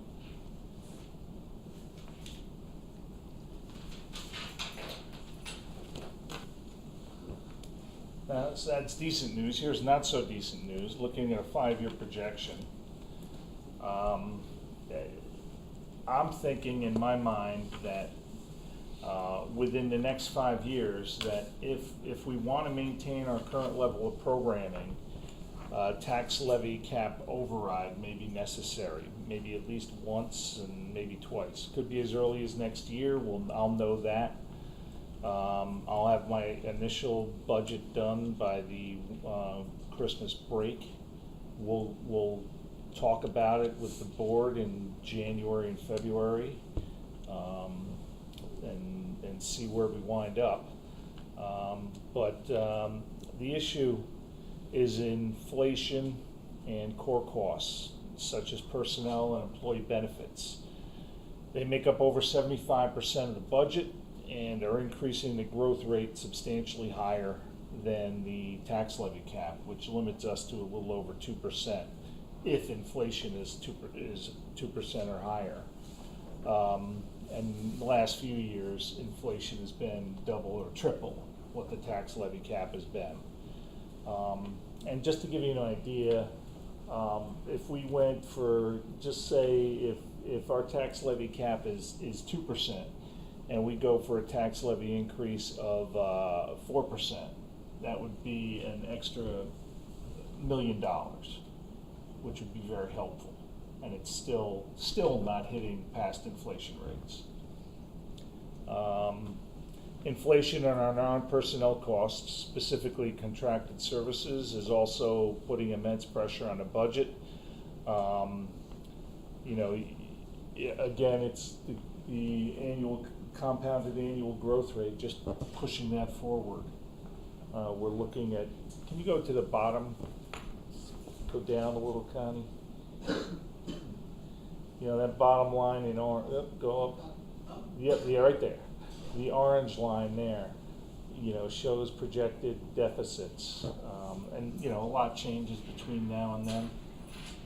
That's decent news. Here's not so decent news. Looking at a 5-year projection, I'm thinking in my mind that within the next 5 years, that if we want to maintain our current level of programming, tax levy cap override may be necessary, maybe at least once and maybe twice. Could be as early as next year. I'll know that. I'll have my initial budget done by the Christmas break. We'll talk about it with the board in January and February, and see where we wind up. But the issue is inflation and core costs, such as personnel and employee benefits. They make up over 75% of the budget and are increasing the growth rate substantially higher than the tax levy cap, which limits us to a little over 2% if inflation is 2% or higher. And the last few years, inflation has been double or triple what the tax levy cap has been. And just to give you an idea, if we went for, just say, if our tax levy cap is 2%, and we go for a tax levy increase of 4%, that would be an extra $1 million, which would be very helpful. And it's still not hitting past inflation rates. Inflation on our non-personnel costs, specifically contracted services, is also putting immense pressure on the budget. You know, again, it's the annual compounded annual growth rate, just pushing that forward. We're looking at, can you go to the bottom? Go down a little, Connie. You know, that bottom line in orange, go up. Yep, yeah, right there. The orange line there, you know, shows projected deficits. And, you know, a lot changes between now and then.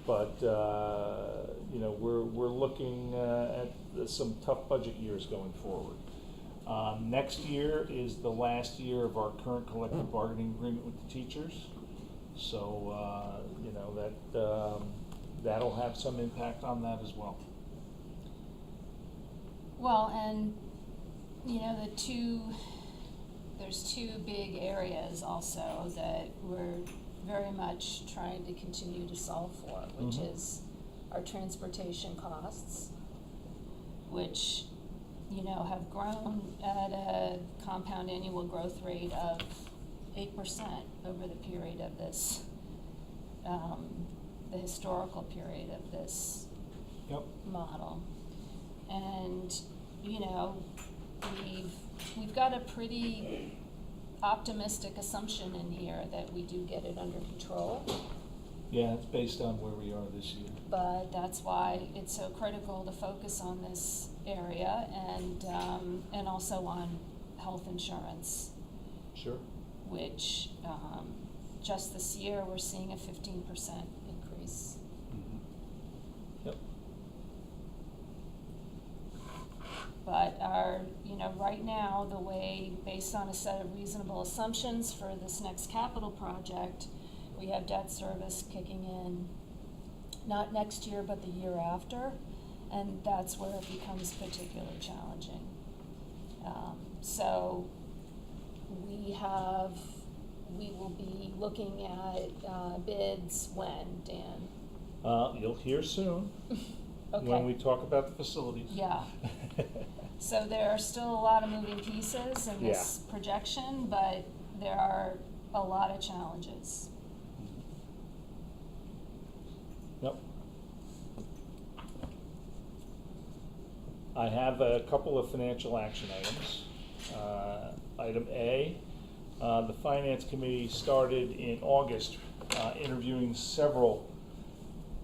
But, you know, we're looking at some tough budget years going forward. Next year is the last year of our current collective bargaining agreement with the teachers. So, you know, that'll have some impact on that as well. Well, and, you know, there's two big areas also that we're very much trying to continue to solve for, which is our transportation costs, which, you know, have grown at a compound annual growth rate of 8% over the period of this, the historical period of this model. And, you know, we've got a pretty optimistic assumption in here that we do get it under control. Yeah, it's based on where we are this year. But that's why it's so critical to focus on this area and also on health insurance. Sure. Which just this year we're seeing a 15% increase. Yep. But you know, right now, the way, based on a set of reasonable assumptions for this next capital project, we have debt service kicking in, not next year, but the year after, and that's where it becomes particularly challenging. So we will be looking at bids when, Dan? You'll hear soon. Okay. When we talk about the facilities. Yeah. So there are still a lot of moving pieces in this projection, but there are a lot of challenges. Yep. I have a couple of financial action items. Item A, the Finance Committee started in August interviewing several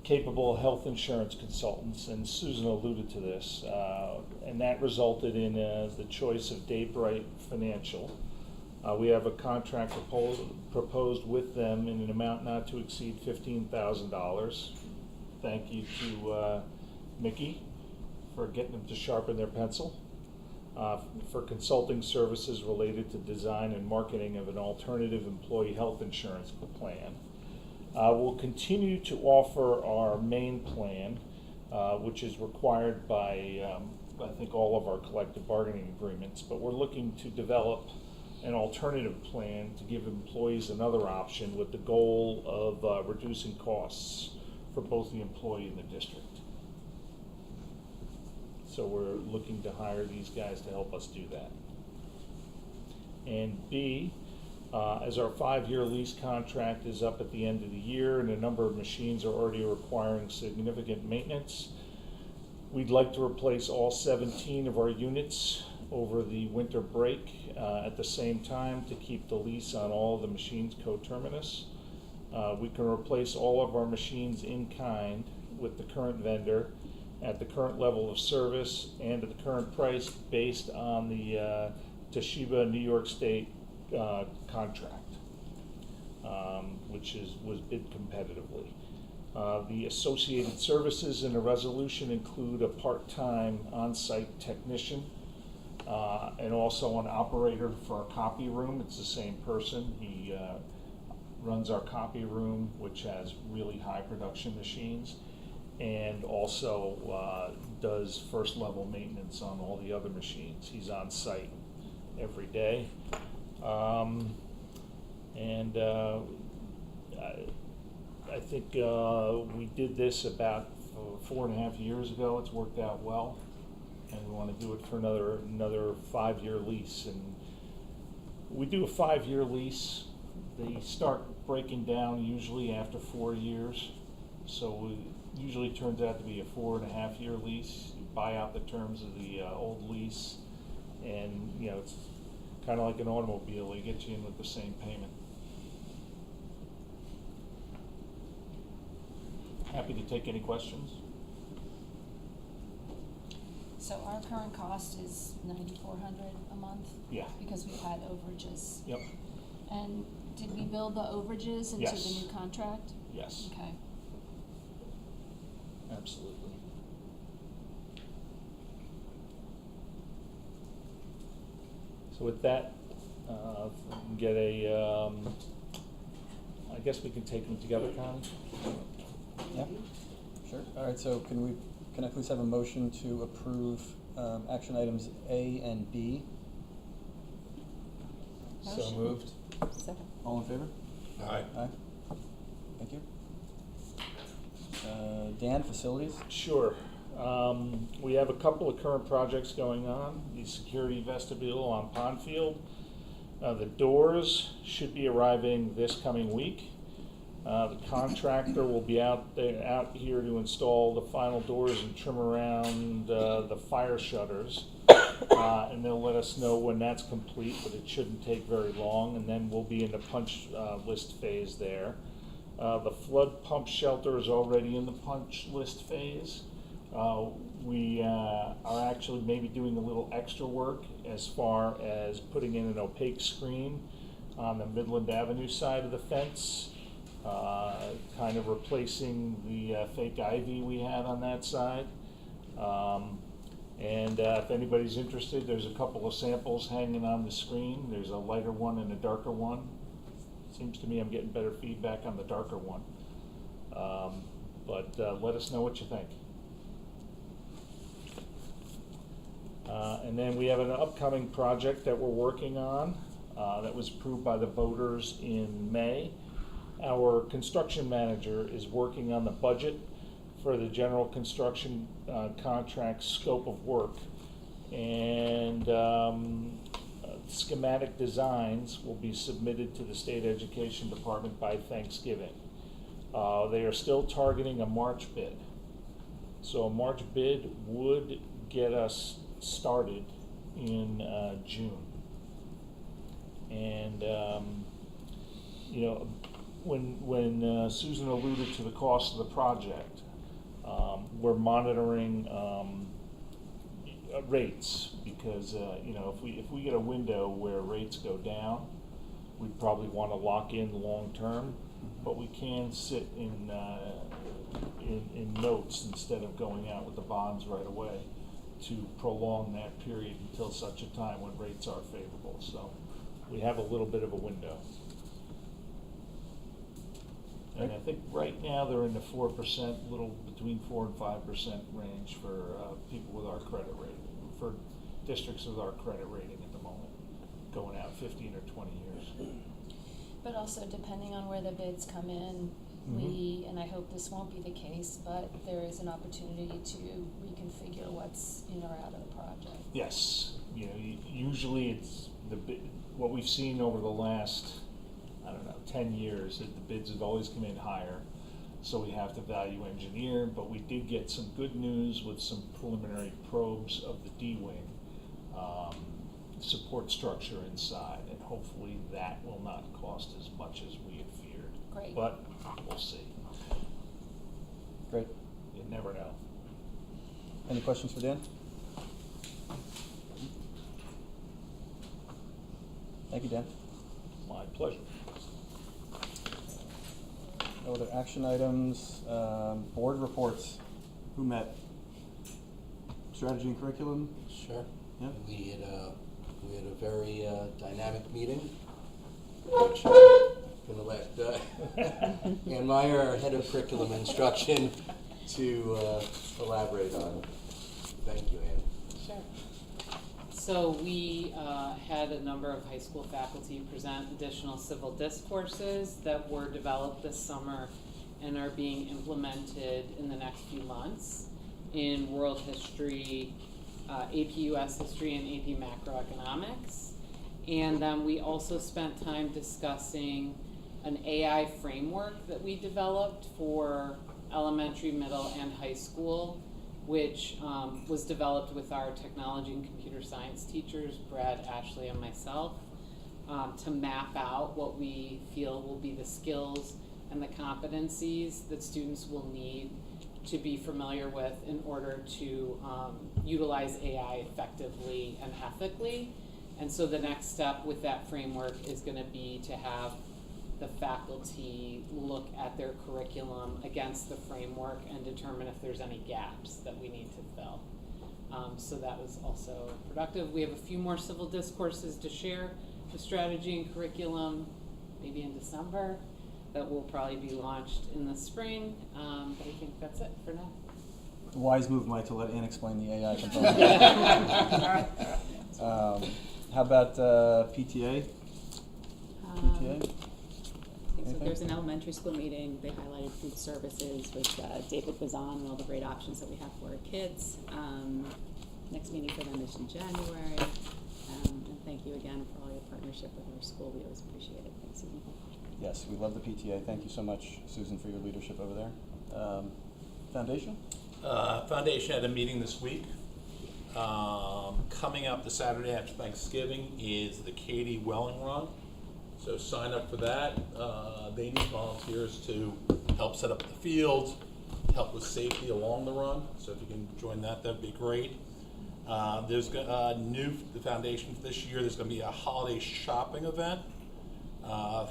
capable health insurance consultants, and Susan alluded to this, and that resulted in the choice of Daybright Financial. We have a contract proposed with them in an amount not to exceed $15,000. Thank you to Mickey for getting them to sharpen their pencil. For consulting services related to design and marketing of an alternative employee health insurance plan. We'll continue to offer our main plan, which is required by I think, all of our collective bargaining agreements, but we're looking to develop an alternative plan to give employees another option with the goal of reducing costs for both the employee and the district. So we're looking to hire these guys to help us do that. And B, as our 5-year lease contract is up at the end of the year and a number of machines are already requiring significant maintenance, we'd like to replace all 17 of our units over the winter break at the same time to keep the lease on all of the machines coterminous. We can replace all of our machines in kind with the current vendor at the current level of service and at the current price based on the Toshiba New York State contract, which was bid competitively. The associated services in the resolution include a part-time on-site technician and also an operator for our copy room. It's the same person. He runs our copy room, which has really high production machines, and also does first level maintenance on all the other machines. He's on site every day. I think we did this about 4.5 years ago. It's worked out well, and we want to do it for another 5-year lease. And we do a 5-year lease. They start breaking down usually after 4 years, so it usually turns out to be a 4.5-year lease. You buy out the terms of the old lease, and it's kind of like an automobile. They get you in with the same payment. Happy to take any questions. So our current cost is $9,400 a month? Yeah. Because we've had overages? Yep. And did we build the overages into Yes. the new contract? Yes. Okay. Absolutely. So with that, get a, I guess we can take them together, Connie? Yeah, sure. All right, so can I please have a motion to approve action items A and B? Motion. So moved. Second. All in favor? Aye. Aye. Thank you. Dan, facilities? Sure. We have a couple of current projects going on. The security vestibule on Pondfield. The doors should be arriving this coming week. The contractor will be out here to install the final doors and trim around the fire shutters. And they'll let us know when that's complete, but it shouldn't take very long, and then we'll be in the punch list phase there. The flood pump shelter is already in the punch list phase. We are actually maybe doing a little extra work as far as putting in an opaque screen on the Midland Avenue side of the fence, kind of replacing the fake ivy we had on that side. And if anybody's interested, there's a couple of samples hanging on the screen. There's a lighter one and a darker one. Seems to me I'm getting better feedback on the darker one. But let us know what you think. And then we have an upcoming project that we're working on that was approved by the voters in May. Our construction manager is working on the budget for the general construction contract scope of work. And schematic designs will be submitted to the State Education Department by Thanksgiving. They are still targeting a March bid. So a March bid would get us started in June. And when Susan alluded to the cost of the project, we're monitoring rates because if we get a window where rates go down, we'd probably want to lock in long term, but we can sit in notes instead of going out with the bonds right away to prolong that period until such a time when rates are favorable. So we have a little bit of a window. And I think right now they're in the 4%, little between 4 and 5% range for people with our credit rating. for districts with our credit rating at the moment, going out 15 or 20 years. But also depending on where the bids come in, we, and I hope this won't be the case, but there is an opportunity to reconfigure what's in or out of the project. Yes, usually it's what we've seen over the last, 10 years, that the bids have always come in higher. So we have to value engineer, but we did get some good news with some preliminary probes of the D-wing support structure inside, and hopefully that will not cost as much as we had feared. Great. But we'll see. Great. You never know. Any questions for Dan? Thank you, Dan. My pleasure. No other action items. Board reports. Who met? Strategy and curriculum? Sure. Yeah. We had a very dynamic meeting, which I'm going to let Ann Meyer, our head of curriculum instruction, to elaborate on. Thank you, Ann. Sure. So we had a number of high school faculty present additional civil discourses that were developed this summer and are being implemented in the next few months in world history, AP US history, and AP macroeconomics. And then we also spent time discussing an AI framework that we developed for elementary, middle, and high school, which was developed with our technology and computer science teachers, Brad, Ashley, and myself, to map out what we feel will be the skills and the competencies that students will need to be familiar with in order to utilize AI effectively and ethically. And so the next step with that framework is going to be to have the faculty look at their curriculum against the framework and determine if there's any gaps that we need to fill. So that was also productive. We have a few more civil discourses to share, the strategy and curriculum, maybe in December, that will probably be launched in the spring, but I think that's it for now. Wise move, Mike, to let Ann explain the AI component. How about PTA? PTA? So there's an elementary school meeting. They highlighted food services with David Bazan and all the great options that we have for our kids. Next meeting for them is in January. And thank you again for all your partnership with our school. We always appreciate it. Thanks, Susan. Yes, we love the PTA. Thank you so much, Susan, for your leadership over there. Foundation? Foundation had a meeting this week. Coming up the Saturday after Thanksgiving is the Katie Welling Run. So sign up for that. They need volunteers to help set up the field, help with safety along the run. So if you can join that, that'd be great. There's the foundation for this year. There's going to be a holiday shopping event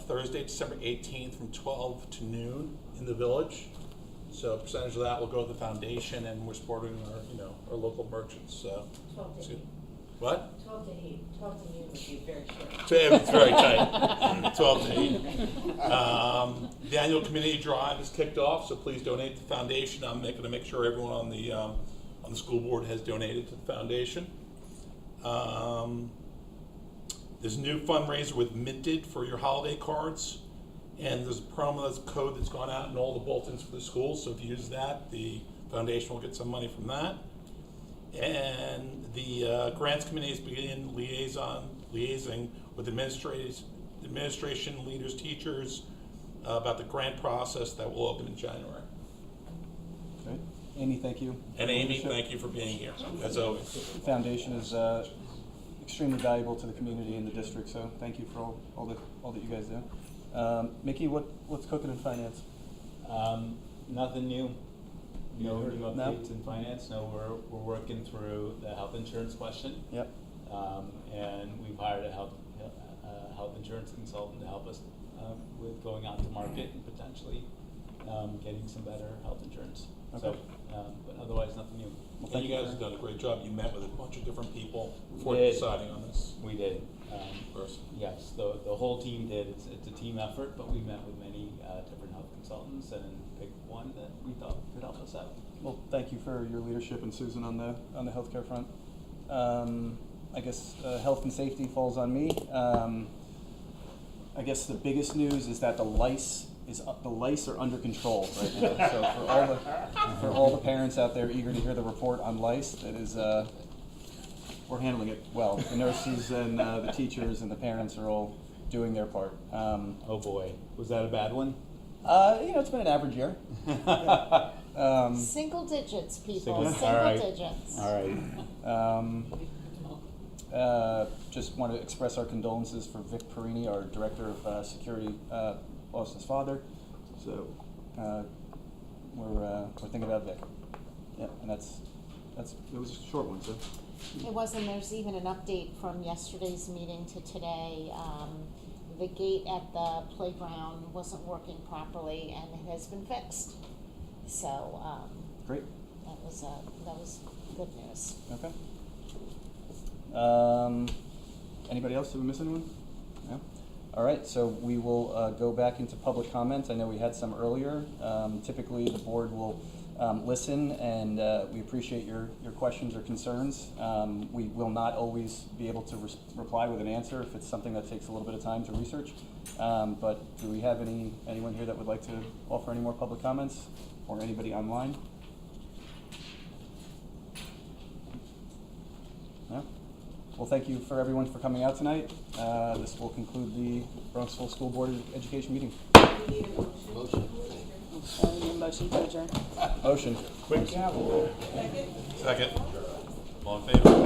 Thursday, December 18th from 12 to noon in the village. So a percentage of that will go to the foundation, and we're supporting our local merchants. So 12 to 8. What? 12 to 8. 12 to noon would be very short. So it's very tight. 12 to 8. The annual community drive is kicked off, so please donate to the foundation. I'm going to make sure everyone on the school board has donated to the foundation. There's a new fundraiser with Minted for your holiday cards. And there's a promo code that's gone out in all the bulletins for the schools. So if you use that, the foundation will get some money from that. And the grants committee is beginning liaising with administration, leaders, teachers about the grant process that will open in January. Great. Amy, thank you. And Amy, thank you for being here, as always. The foundation is extremely valuable to the community and the district, so thank you for all that you guys do. Mickey, what's cooking in finance? Nothing new. No new updates in finance. No, we're working through the health insurance question. Yep. And we've hired a health insurance consultant to help us with going out to market and potentially getting some better health insurance. Okay. So, but otherwise, nothing new. Well, and you guys have done a great job. You met with a bunch of different people before deciding on this. We did. Yes, the whole team did. It's a team effort, but we met with many different health consultants and picked one that we thought could help us out. Well, thank you for your leadership and Susan on the healthcare front. I guess health and safety falls on me. I guess the biggest news is that the lice are under control right now. So for all the parents out there eager to hear the report on lice, that is, we're handling it well. The nurses and the teachers and the parents are all doing their part. Oh boy, was that a bad one? It's been an average year. Single digits, people, All single right. digits. All right. Just want to express our condolences for Vic Perini, our director of security, lost his father. So we're thinking about Vic. Yeah, and it was a short one, so. It was, and there's even an update from yesterday's meeting to today. The gate at the playground wasn't working properly, and it has been fixed. So Great. that was good news. Okay. Anybody else? Did we miss anyone? No? All right, so we will go back into public comment. I know we had some earlier. Typically, the board will listen, and we appreciate your questions or concerns. We will not always be able to reply with an answer if it's something that takes a little bit of time to research. But do we have anyone here that would like to offer any more public comments, or anybody online? No? Well, thank you for everyone for coming out tonight. This will conclude the Bronxville School Board of Education meeting. Motion. We need a motion to adjourn. Motion. Quick gavel. Second. All in favor?